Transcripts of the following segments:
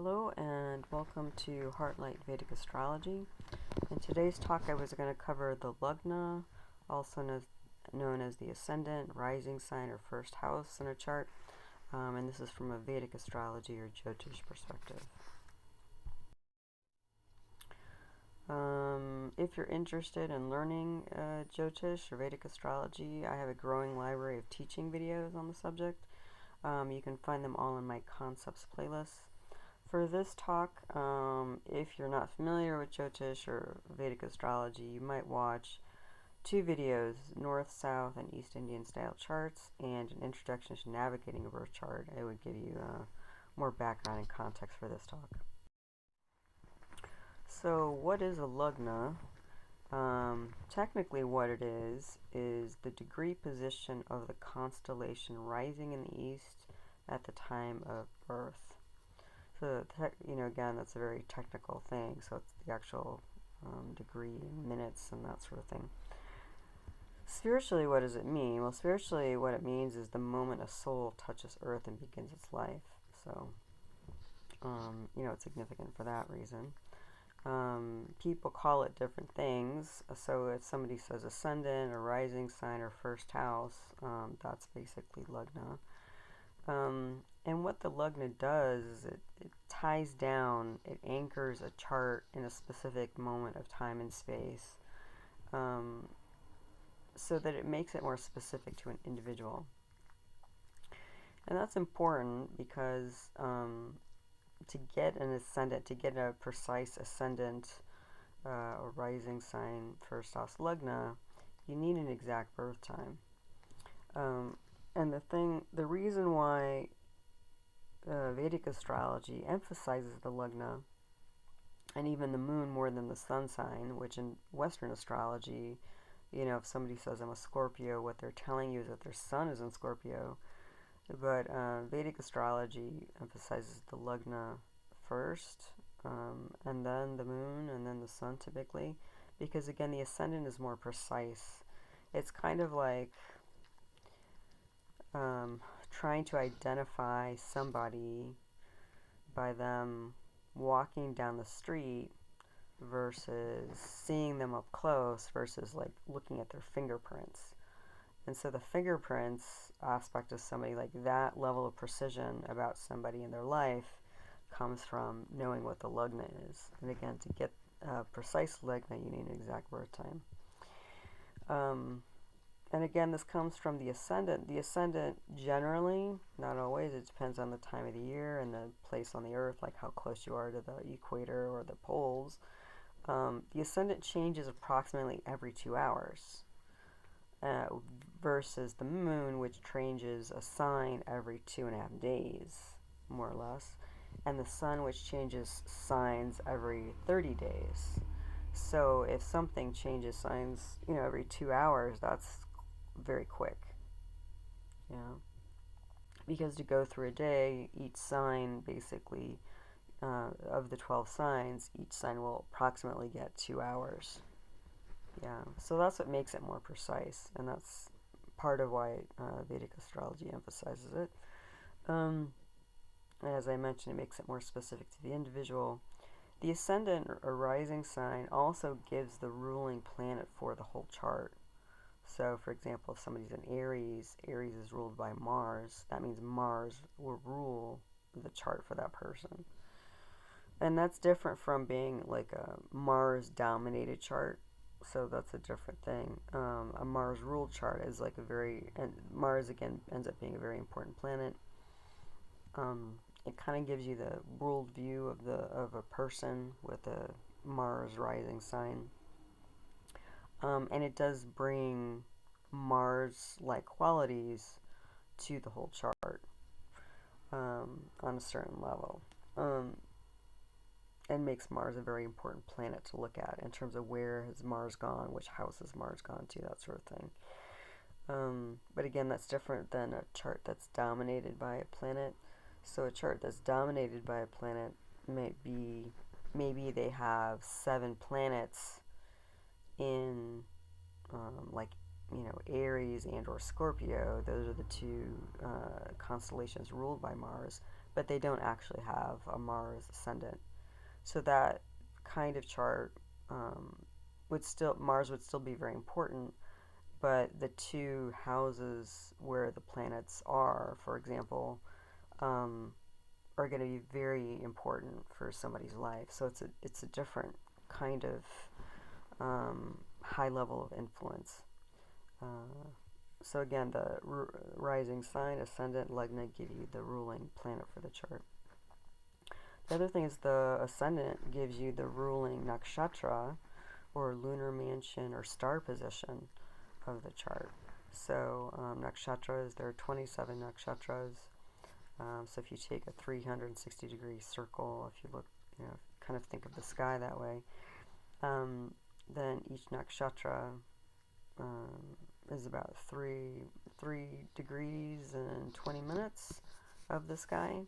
Hello and welcome to Heartlight Vedic Astrology. In today's talk I was going to cover the Lagna, also known as the Ascendant, rising sign, or first house in a chart. And this is from a Vedic Astrology or Jyotish perspective. If you're interested in learning Jyotish or Vedic Astrology, I have a growing library of teaching videos on the subject. You can find them all in my Concepts playlist. For this talk, if you're not familiar with Jyotish or Vedic Astrology, you might watch two videos, North, South, and East Indian style charts, and an introduction to navigating a birth chart. It would give you more background and context for this talk. So what is a Lagna? Technically what it is the degree position of the constellation rising in the east at the time of birth. So, again, that's a very technical thing, so it's the actual degree in minutes and that sort of thing. Spiritually, what does it mean? Well, spiritually, what it means is the moment a soul touches earth and begins its life. So, it's significant for that reason. People call it different things. So if somebody says ascendant or rising sign or first house, that's basically Lagna. And what the Lagna does is it ties down, it anchors a chart in a specific moment of time and space, so that it makes it more specific to an individual. And that's important because to get an ascendant, to get a precise ascendant or rising sign first house Lagna, you need an exact birth time. And the reason why Vedic astrology emphasizes the Lagna and even the moon more than the sun sign, which in Western astrology, if somebody says I'm a Scorpio, what they're telling you is that their sun is in Scorpio. But Vedic astrology emphasizes the Lagna first, and then the moon, and then the sun typically, because again the ascendant is more precise. It's kind of like trying to identify somebody by them walking down the street versus seeing them up close versus like looking at their fingerprints. And so the fingerprints aspect of somebody, like that level of precision about somebody in their life, comes from knowing what the Lagna is. And again, to get a precise Lagna, you need an exact birth time. And again, this comes from the Ascendant. The Ascendant generally, not always, it depends on the time of the year and the place on the Earth, like how close you are to the equator or the poles. The Ascendant changes approximately every 2 hours, versus the Moon, which changes a sign every 2.5 days, more or less, and the Sun, which changes signs every 30 days. So if something changes signs, every 2 hours, that's very quick, because to go through a day, each sign basically of the 12 signs, each sign will approximately get 2 hours. So that's what makes it more precise, and that's part of why Vedic astrology emphasizes it. As I mentioned, it makes it more specific to the individual. The ascendant or rising sign also gives the ruling planet for the whole chart. So, for example, if somebody's in Aries, Aries is ruled by Mars. That means Mars will rule the chart for that person. And that's different from being like a Mars-dominated chart. So that's a different thing. A Mars-ruled chart is like and Mars, again, ends up being a very important planet. It kind of gives you the world view of a person with a Mars rising sign. And it does bring Mars-like qualities to the whole chart on a certain level, and makes Mars a very important planet to look at in terms of where has Mars gone, which house has Mars gone to, that sort of thing. But again, that's different than a chart that's dominated by a planet. So a chart that's dominated by a planet maybe they have 7 planets in Aries and or Scorpio. Those are the two constellations ruled by Mars, but they don't actually have a Mars ascendant. So that kind of chart Mars would still be very important, but the two houses where the planets are, for example, are going to be very important for somebody's life. So it's a different kind of high level of influence. So again, the rising sign, ascendant, Lagna give you the ruling planet for the chart. The other thing is the ascendant gives you the ruling nakshatra, or lunar mansion or star position of the chart. So nakshatras, there are 27 nakshatras. So if you take a 360-degree circle, if you look, kind of think of the sky that way, then each nakshatra is about 3 degrees and 20 minutes of the sky.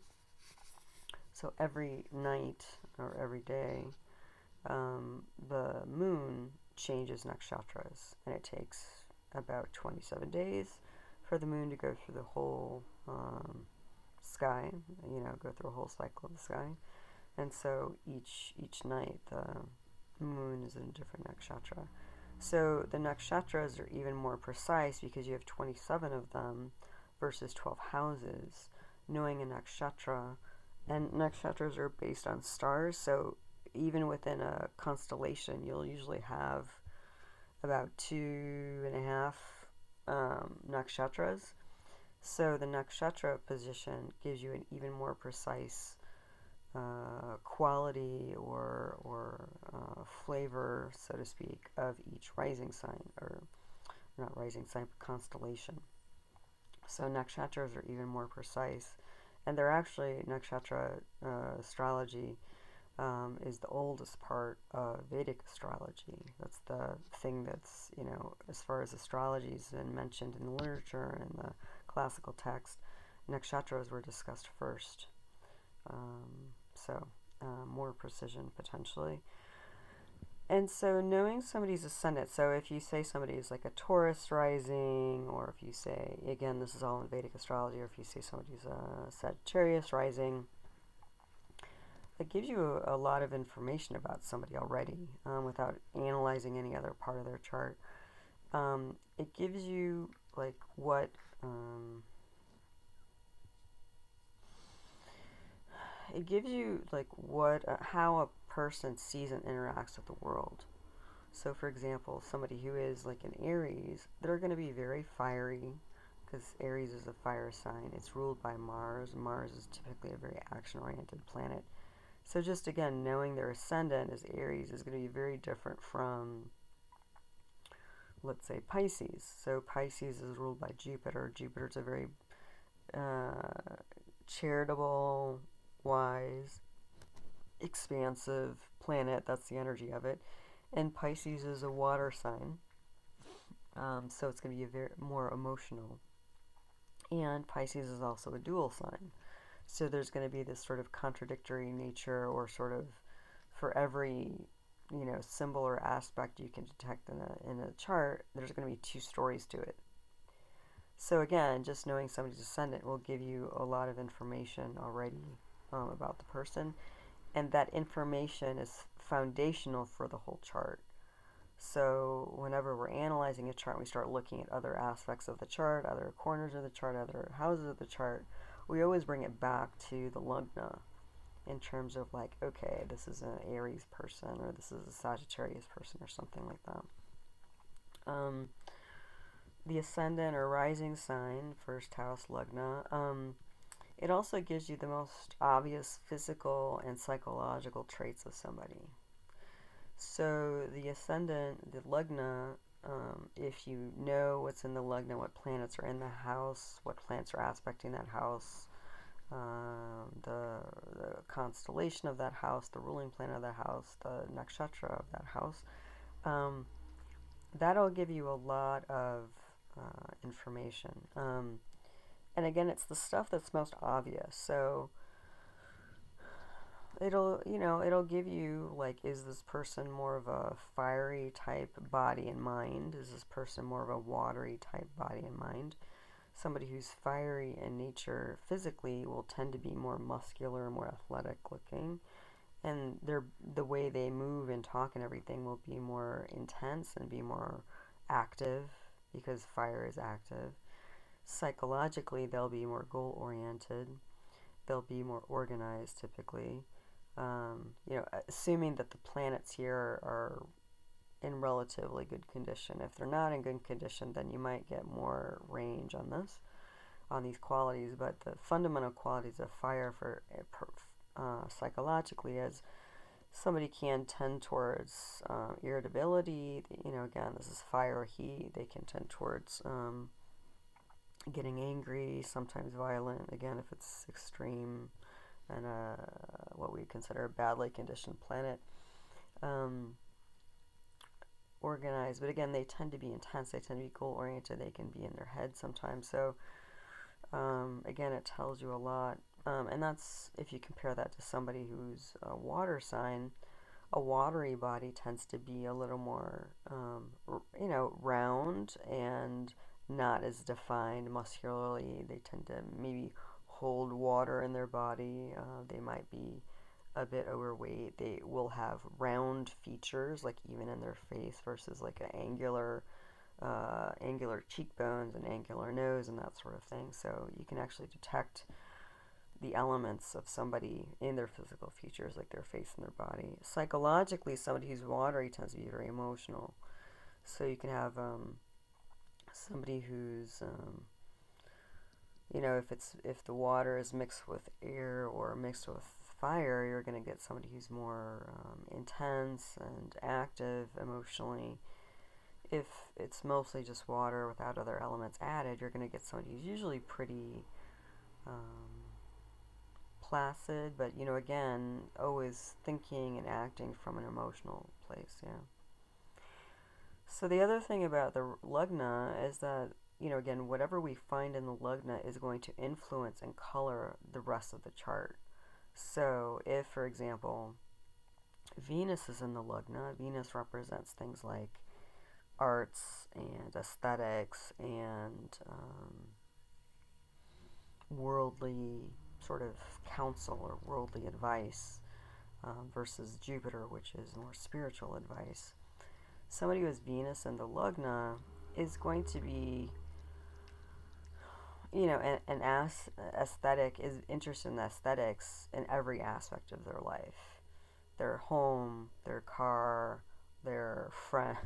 So every night or every day, the moon changes nakshatras, and it takes about 27 days for the moon to go through the whole sky, go through a whole cycle of the sky. And so each night the moon is in a different nakshatra. So the nakshatras are even more precise because you have 27 of them versus 12 houses. Knowing a nakshatra, and nakshatras are based on stars, so even within a constellation, you'll usually have about 2.5 nakshatras. So the nakshatra position gives you an even more precise quality or flavor, so to speak, of each rising sign, or not rising sign, but constellation. So nakshatras are even more precise, and they're actually, nakshatra astrology is the oldest part of Vedic astrology. That's the thing that's, as far as astrology has been mentioned in the literature and the classical text, nakshatras were discussed first. So more precision potentially. And so knowing somebody's ascendant, so if you say somebody is like a Taurus rising, or if you say, again, this is all in Vedic astrology, or if you say somebody's a Sagittarius rising, it gives you a lot of information about somebody already without analyzing any other part of their chart. It gives you like what how a person sees and interacts with the world. So for example, somebody who is like an Aries, they're going to be very fiery, because Aries is a fire sign. It's ruled by Mars. Mars is typically a very action-oriented planet. So just again, knowing their ascendant as Aries is going to be very different from, let's say, Pisces. So Pisces is ruled by Jupiter. Jupiter's a very charitable, wise, expansive planet. That's the energy of it. And Pisces is a water sign. So it's going to be very more emotional. And Pisces is also a dual sign. So there's going to be this sort of contradictory nature, or sort of for every, symbol or aspect you can detect in a chart, there's going to be two stories to it. So again, just knowing somebody's ascendant will give you a lot of information already about the person, and that information is foundational for the whole chart. So whenever we're analyzing a chart, we start looking at other aspects of the chart, other corners of the chart, other houses of the chart. We always bring it back to the Lagna in terms of like, okay, this is an Aries person, or this is a Sagittarius person, or something like that. The ascendant or rising sign, first house, Lagna, it also gives you the most obvious physical and psychological traits of somebody. So the ascendant, the Lagna, if you know what's in the Lagna, what planets are in the house, what planets are aspecting that house, the constellation of that house, the ruling planet of that house, the nakshatra of that house, that'll give you a lot of information. And again, it's the stuff that's most obvious. So it'll give you, like, is this person more of a fiery type body and mind? Is this person more of a watery type body and mind? Somebody who's fiery in nature physically will tend to be more muscular, more athletic looking, and the way they move and talk and everything will be more intense and be more active because fire is active. Psychologically, they'll be more goal oriented. They'll be more organized typically. Assuming that the planets here are in relatively good condition. If they're not in good condition, then you might get more range on these qualities. But the fundamental qualities of fire for psychologically, as somebody can tend towards irritability. Again, this is fire or heat. They can tend towards getting angry, sometimes violent. Again, if it's extreme and what we consider a badly conditioned planet. Organized, but again, they tend to be intense. They tend to be goal oriented. They can be in their head sometimes. So again, it tells you a lot. And that's if you compare that to somebody who's a water sign. A watery body tends to be a little more, round and not as defined muscularly. They tend to maybe hold water in their body. They might be a bit overweight. They will have round features, like even in their face, versus like an angular cheekbones and angular nose and that sort of thing. So you can actually detect the elements of somebody in their physical features, like their face and their body. Psychologically, somebody who's watery tends to be very emotional. So you can have somebody who's if the water is mixed with air or mixed with fire, you're going to get somebody who's more intense and active emotionally. If it's mostly just water without other elements added, you're going to get somebody who's usually pretty placid, but again, always thinking and acting from an emotional place. So the other thing about the Lagna is that again, whatever we find in the Lagna is going to influence and color the rest of the chart. So if, for example, Venus is in the Lagna, Venus represents things like arts and aesthetics and worldly sort of counsel or worldly advice versus Jupiter, which is more spiritual advice. Somebody who has Venus in the Lagna is going to be an aesthetic, is interested in aesthetics in every aspect of their life. Their home, their car, their friend,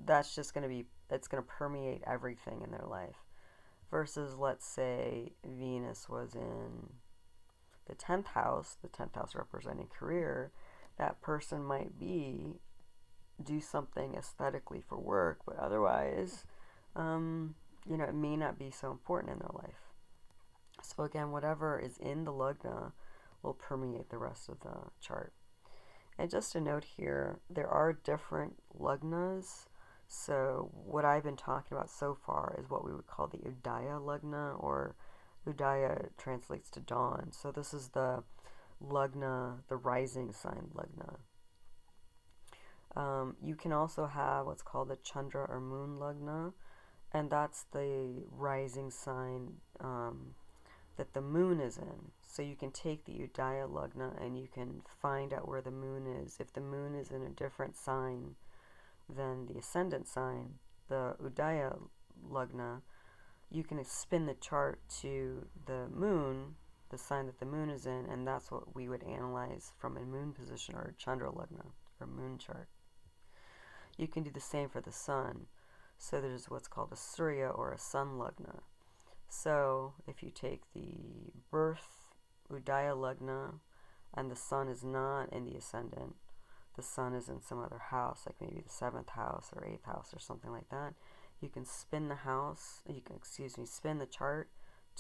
that's just going to be, it's going to permeate everything in their life. Versus, let's say, Venus was in the 10th house representing career, that person might do something aesthetically for work, but otherwise, it may not be so important in their life. So again, whatever is in the Lagna will permeate the rest of the chart. And just a note here, there are different Lagnas. So what I've been talking about so far is what we would call the Udaya Lagna, or Udaya translates to dawn. So this is the Lagna, the rising sign Lagna. You can also have what's called the Chandra or Moon Lagna, and that's the rising sign that the moon is in. So you can take the Udaya Lagna and you can find out where the moon is. If the moon is in a different sign than the ascendant sign, the Udaya Lagna, you can spin the chart to the moon, the sign that the moon is in, and that's what we would analyze from a moon position or a Chandra Lagna or moon chart. You can do the same for the sun. So there's what's called a Surya or a sun Lagna. So if you take the birth Udaya Lagna and the sun is not in the ascendant, the sun is in some other house, like maybe the 7th house or 8th house or something like that, you can spin spin the chart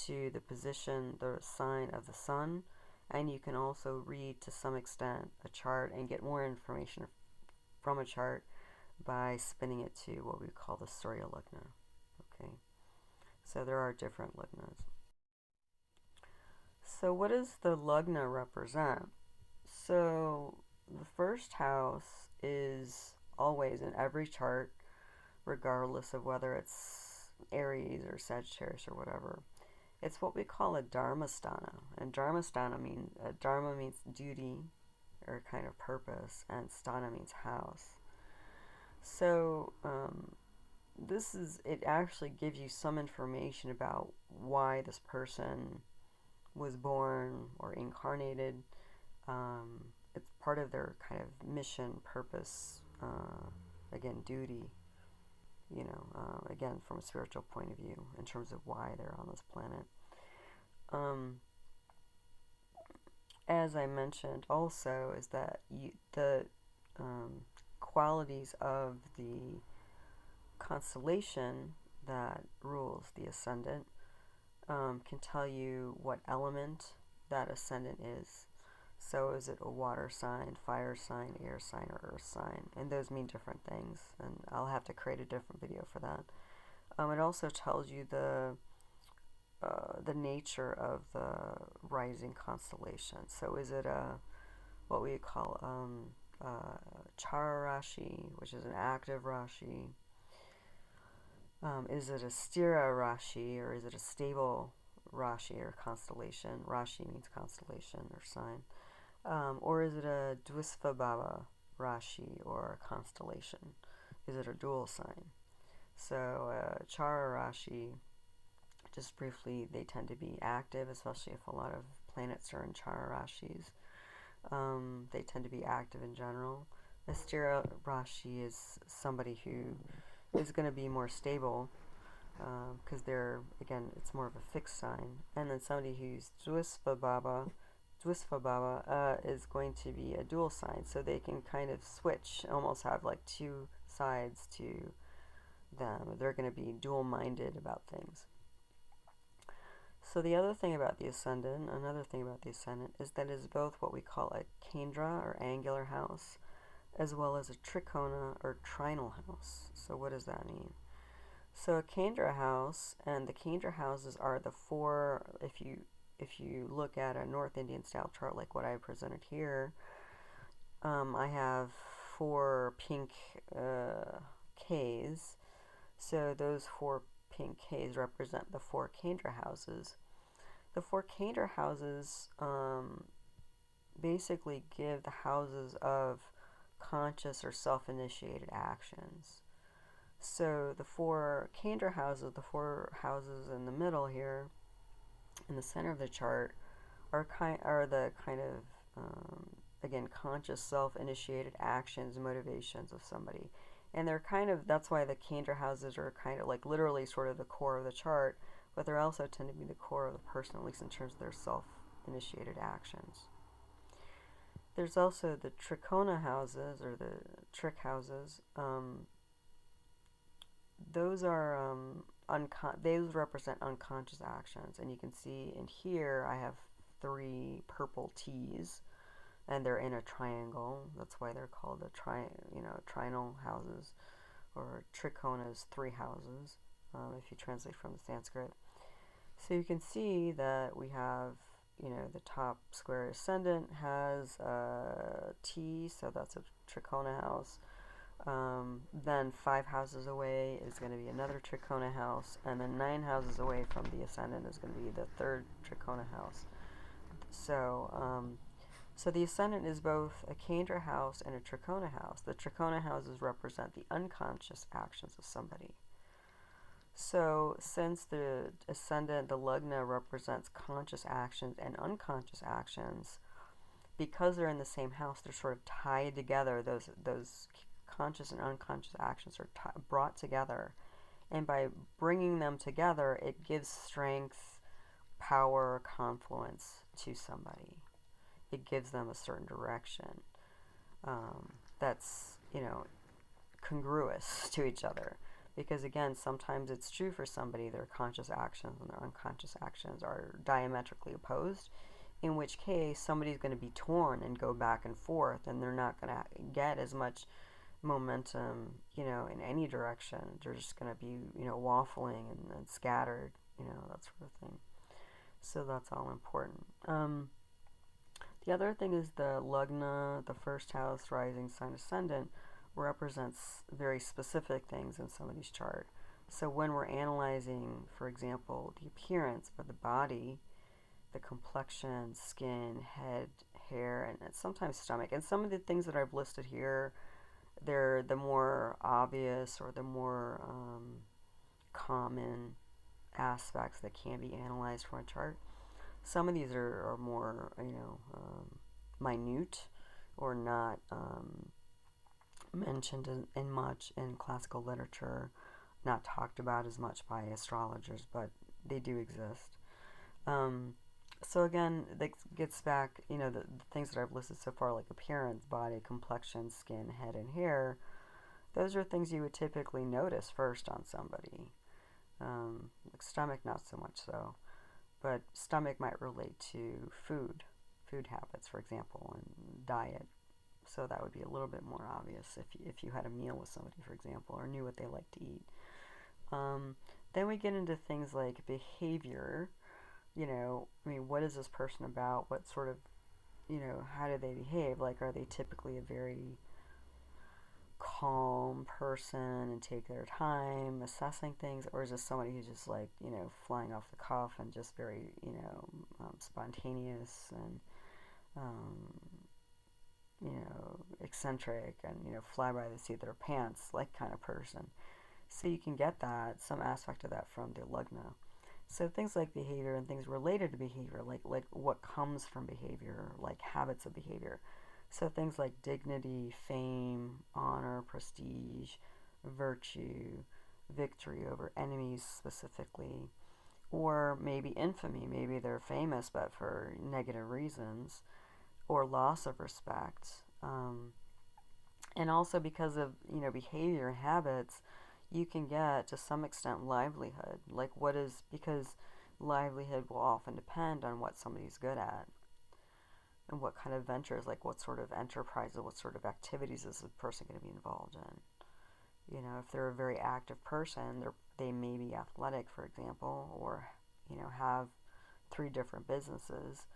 to the position, the sign of the sun, and you can also read to some extent a chart and get more information from a chart by spinning it to what we call the Surya Lagna. Okay, so there are different Lagnas. So what does the Lagna represent? So the first house is always in every chart regardless of whether it's Aries or Sagittarius or whatever. It's what we call a dharmasthana, and dharma means duty or kind of purpose, and sthana means house. So it actually gives you some information about why this person was born or incarnated. It's part of their kind of mission, purpose, again, duty, again, from a spiritual point of view, in terms of why they're on this planet. As I mentioned also, is that the qualities of the constellation that rules the ascendant can tell you what element that ascendant is. So is it a water sign, fire sign, air sign, or earth sign? And those mean different things, and I'll have to create a different video for that. It also tells you the nature of the rising constellation. So is it what we call Chara Rashi, which is an active Rashi? Is it a Stira Rashi, or is it a stable Rashi or constellation? Rashi means constellation or sign. Or is it a Dvisvabhava Rashi or constellation? Is it a dual sign? So Chara Rashi, just briefly, they tend to be active, especially if a lot of planets are in Chara Rashis. They tend to be active in general. A Stira Rashi is somebody who is going to be more stable, because it's more of a fixed sign. And then somebody who's Dvisvabhava is going to be a dual sign, so they can kind of switch, almost have like two sides to them. They're going to be dual-minded about things. So another thing about the ascendant, is that it is both what we call a kendra or angular house, as well as a trikona or trinal house. So what does that mean? So a kendra house, and the kendra houses are the four, if you look at a North Indian style chart like what I presented here, I have 4 pink Ks. So those 4 pink Ks represent the 4 kendra houses. The 4 kendra houses basically give the houses of conscious or self-initiated actions. So the 4 kendra houses, the 4 houses in the middle here, in the center of the chart, are the kind of again, conscious self-initiated actions, motivations of somebody. And they're that's why the kendra houses are kind of like literally sort of the core of the chart, but they also tend to be the core of the person, at least in terms of their self-initiated actions. There's also the trikona houses, or the trick houses. Those are those represent unconscious actions, and you can see in here I have 3 purple T's, and they're in a triangle. That's why they're called the trinal houses, or trikonas, 3 houses, if you translate from the Sanskrit. So you can see that we have, the top square ascendant has a T, so that's a trikona house. Then 5 houses away is going to be another trikona house, and then 9 houses away from the ascendant is going to be the 3rd trikona house. So the ascendant is both a kendra house and a trikona house. The trikona houses represent the unconscious actions of somebody. So since the ascendant, the Lagna, represents conscious actions and unconscious actions, because they're in the same house, they're sort of tied together. Those conscious and unconscious actions are brought together, and by bringing them together, it gives strength, power, confluence to somebody. It gives them a certain direction that's congruous to each other. Because again, sometimes it's true for somebody, their conscious actions and their unconscious actions are diametrically opposed, in which case somebody's going to be torn and go back and forth, and they're not going to get as much momentum, in any direction. They're just going to be, waffling and scattered, that sort of thing. So that's all important. The other thing is the Lagna, the first house, rising sign, ascendant, represents very specific things in somebody's chart. So when we're analyzing, for example, the appearance of the body, the complexion, skin, head, hair, and sometimes stomach, and some of the things that I've listed here, they're the more obvious or the more common aspects that can be analyzed from a chart. Some of these are more, minute or not mentioned in much in classical literature, not talked about as much by astrologers, but they do exist. So again, that gets back, the things that I've listed so far, like appearance, body, complexion, skin, head, and hair. Those are things you would typically notice first on somebody. Like stomach, not so much so, but stomach might relate to food habits, for example, and diet. So that would be a little bit more obvious if you had a meal with somebody, for example, or knew what they like to eat. Then we get into things like behavior. What is this person about? What sort of, how do they behave? Like, are they typically a very calm person and take their time assessing things? Or is this somebody who's just like, flying off the cuff and just very, spontaneous and, eccentric and, fly by the seat of their pants, like kind of person? So you can get that, some aspect of that from the Lagna. So things like behavior and things related to behavior, like what comes from behavior, like habits of behavior. So things like dignity, fame, honor, prestige, virtue, victory over enemies specifically, or maybe infamy. Maybe they're famous but for negative reasons, or loss of respect. And also because of, behavior and habits, you can get to some extent livelihood. Like because livelihood will often depend on what somebody's good at and what kind of ventures, like what sort of enterprises, what sort of activities is a person going to be involved in. If they're a very active person, they may be athletic, for example, or, have 3 different businesses.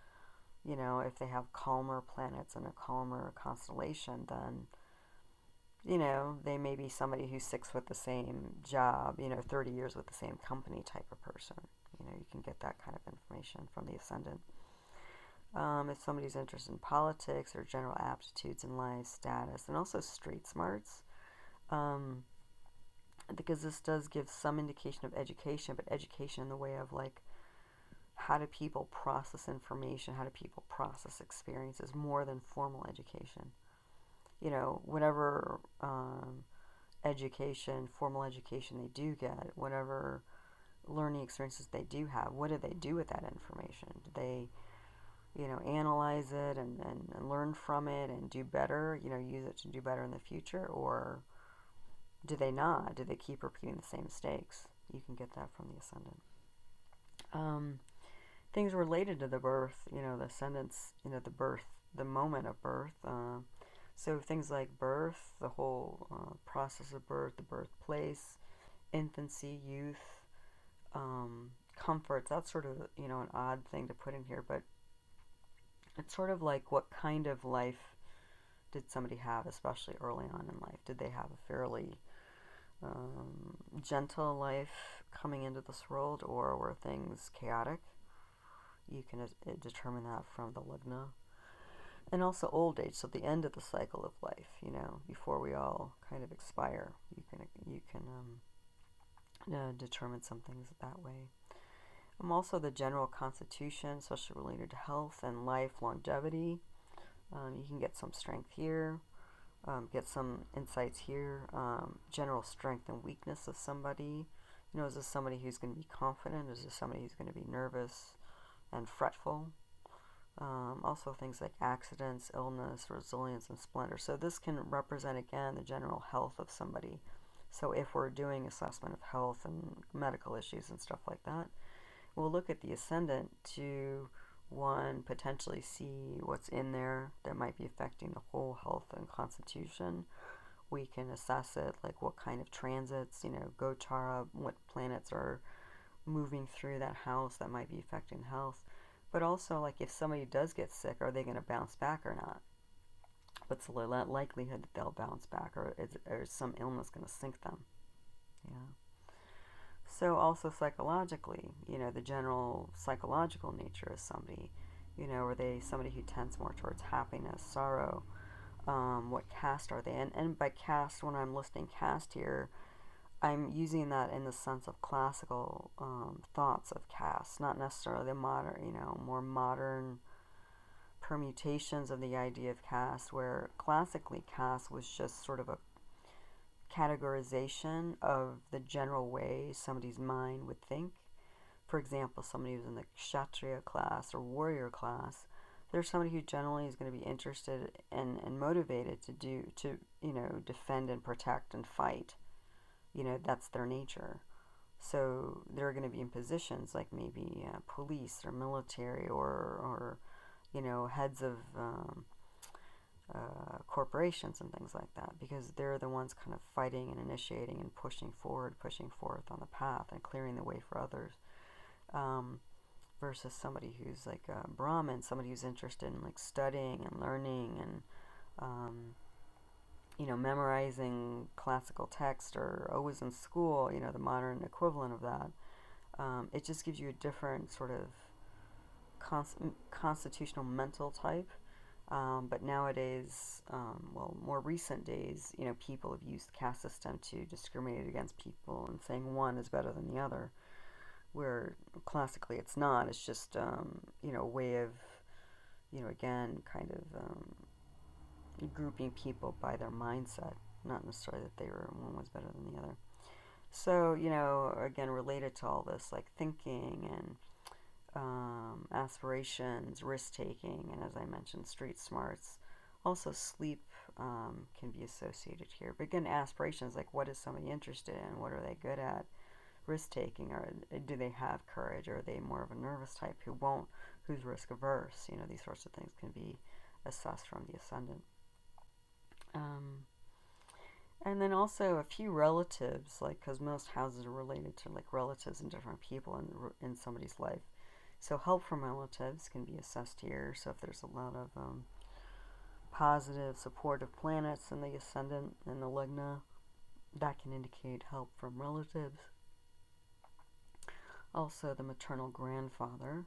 If they have calmer planets and a calmer constellation, then they may be somebody who sticks with the same job, 30 years with the same company type of person. You can get that kind of information from the Ascendant. If somebody's interested in politics or general aptitudes in life, status, and also street smarts, because this does give some indication of education, but education in the way of like, how do people process information, how do people process experiences, more than formal education. Whatever formal education they do get, whatever learning experiences they do have, what do they do with that information? Do they, analyze it and learn from it and do better, use it to do better in the future? Or do they not? Do they keep repeating the same mistakes? You can get that from the Ascendant. Things related to the birth, the Ascendant's, the birth, the moment of birth. So things like birth, the whole process of birth, the birthplace, infancy, youth, comforts. That's sort of, an odd thing to put in here, but it's sort of like what kind of life did somebody have, especially early on in life? Did they have a fairly gentle life coming into this world, or were things chaotic? You can determine that from the Lagna. And also old age, so the end of the cycle of life, before we all kind of expire. You can determine some things that way. Also the general constitution, especially related to health and life, longevity. You can get some strength here, get some insights here. General strength and weakness of somebody. Is this somebody who's going to be confident? Is this somebody who's going to be nervous and fretful? Also things like accidents, illness, resilience, and splendor. So this can represent, again, the general health of somebody. So if we're doing assessment of health and medical issues and stuff like that, we'll look at the Ascendant to, one, potentially see what's in there that might be affecting the whole health and constitution. We can assess it, like what kind of transits, Gochara, what planets are moving through that house that might be affecting health. But also, like, if somebody does get sick, are they going to bounce back or not? what's the likelihood that they'll bounce back, or is some illness going to sink them? Yeah. So also psychologically, the general psychological nature of somebody, are they somebody who tends more towards happiness, sorrow? What caste are they? And by caste, when I'm listing caste here, I'm using that in the sense of classical thoughts of caste, not necessarily the modern, more modern permutations of the idea of caste, where classically caste was just sort of a categorization of the general way somebody's mind would think. For example, somebody who's in the Kshatriya class or warrior class, there's somebody who generally is going to be interested and motivated to defend and protect and fight. That's their nature. So they're going to be in positions like maybe police or military or heads of corporations and things like that, because they're the ones kind of fighting and initiating and pushing forth on the path and clearing the way for others. Versus somebody who's like a Brahmin, somebody who's interested in like studying and learning and memorizing classical text, or always in school, the modern equivalent of that. It just gives you a different sort of constitutional mental type. But nowadays, more recent days, people have used caste system to discriminate against people and saying one is better than the other, where classically it's not. It's just, a way of, again, kind of grouping people by their mindset, not necessarily that one was better than the other. So, again, related to all this, like thinking and aspirations, risk-taking, and as I mentioned, street smarts. Also, sleep can be associated here. But again, aspirations, like what is somebody interested in? What are they good at? Risk-taking, or do they have courage? Or are they more of a nervous type who's risk-averse? These sorts of things can be assessed from the ascendant. And then also a few relatives, because most houses are related to like relatives and different people in somebody's life. So help from relatives can be assessed here. So if there's a lot of positive, supportive planets in the ascendant and the Lagna, that can indicate help from relatives. Also the maternal grandfather,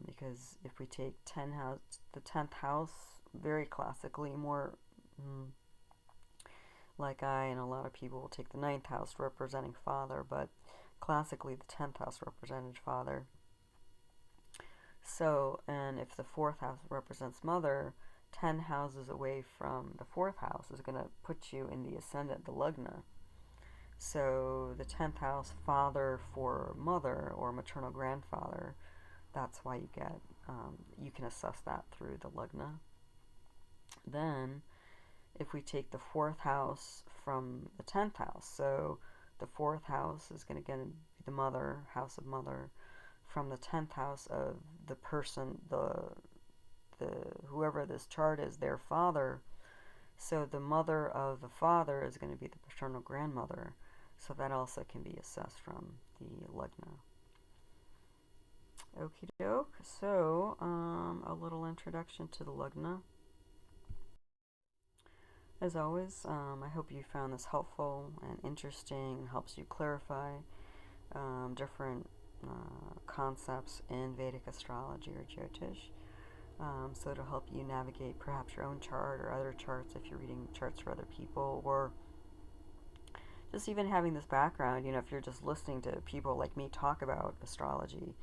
because if we take the 10th house, very classically, more like I and a lot of people will take the 9th house representing father, but classically the 10th house represented father. So, and if the 4th house represents mother, 10 houses away from the 4th house is going to put you in the ascendant, the Lagna. So the 10th house, father for mother or maternal grandfather, that's why you can assess that through the Lagna. Then, if we take the 4th house from the 10th house, so the 4th house is going to be the mother, house of mother, from the 10th house of the person, the whoever this chart is, their father. So the mother of the father is going to be the paternal grandmother. So that also can be assessed from the Lagna. Okie doke. So a little introduction to the Lagna. As always, I hope you found this helpful and interesting, helps you clarify different concepts in Vedic astrology or Jyotish. So it'll help you navigate perhaps your own chart or other charts if you're reading charts for other people, or just even having this background, if you're just listening to people like me talk about astrology,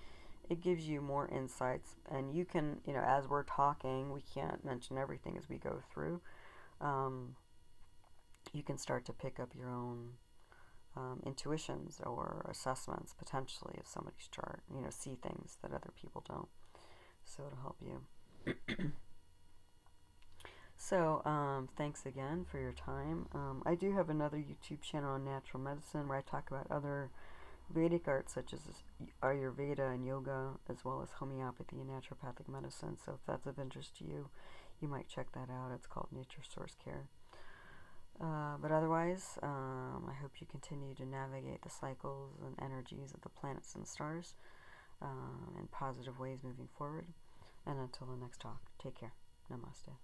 it gives you more insights. And you can, as we're talking, we can't mention everything as we go through. You can start to pick up your own intuitions or assessments potentially of somebody's chart, see things that other people don't. So it'll help you. So thanks again for your time. I do have another YouTube channel on natural medicine where I talk about other Vedic arts such as Ayurveda and yoga, as well as homeopathy and naturopathic medicine. So if that's of interest to you, you might check that out. It's called Nature Source Care. But otherwise, I hope you continue to navigate the cycles and energies of the planets and stars in positive ways moving forward. And until the next talk, take care. Namaste.